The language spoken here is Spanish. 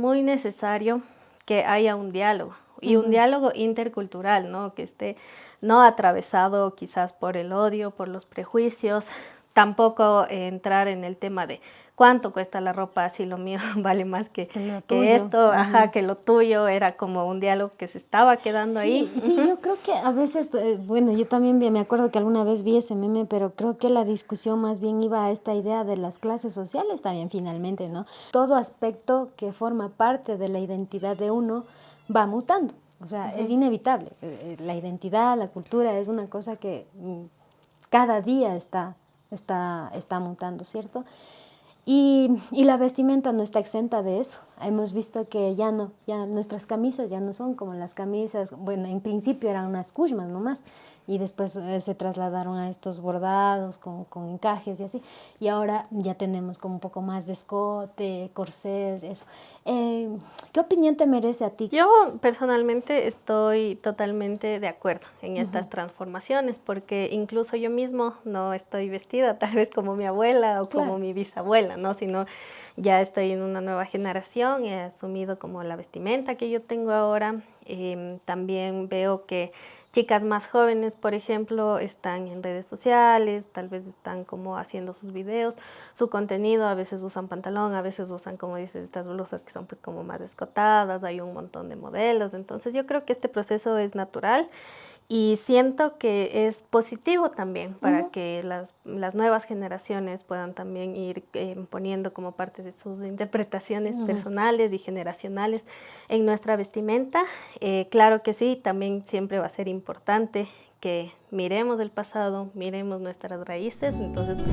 muy necesario que haya un diálogo y un diálogo intercultural, ¿no? Que esté no atravesado quizás por el odio, por los prejuicios, tampoco entrar en el tema de cuánto cuesta la ropa, si lo mío vale más que esto, ajá, que lo tuyo, era como un diálogo que se estaba quedando ahí. Sí, yo creo que a veces, bueno, yo también me acuerdo que alguna vez vi ese meme, pero creo que la discusión más bien iba a esta idea de las clases sociales también finalmente, ¿no? Todo aspecto que forma parte de la identidad de uno va mutando, o sea, es inevitable. La identidad, la cultura es una cosa que cada día está mutando, ¿cierto? Y la vestimenta no está exenta de eso. Hemos visto que ya nuestras camisas ya no son como las camisas, bueno, en principio eran unas kushmas nomás, y después se trasladaron a estos bordados con encajes y así, y ahora ya tenemos como un poco más de escote, corsés, eso. ¿Qué opinión te merece a ti? Yo personalmente estoy totalmente de acuerdo en estas transformaciones, porque incluso yo mismo no estoy vestida tal vez como mi abuela o como mi bisabuela, ¿no? Sino ya estoy en una nueva generación, he asumido como la vestimenta que yo tengo ahora. También veo que chicas más jóvenes, por ejemplo, están en redes sociales, tal vez están como haciendo sus videos, su contenido, a veces usan pantalón, a veces usan, como dices, estas blusas que son pues como más escotadas, hay un montón de modelos. Entonces yo creo que este proceso es natural y siento que es positivo también para que las nuevas generaciones puedan también ir poniendo como parte de sus interpretaciones personales y generacionales en nuestra vestimenta. Claro que sí, también siempre va a ser importante que miremos el pasado, miremos nuestras raíces. Entonces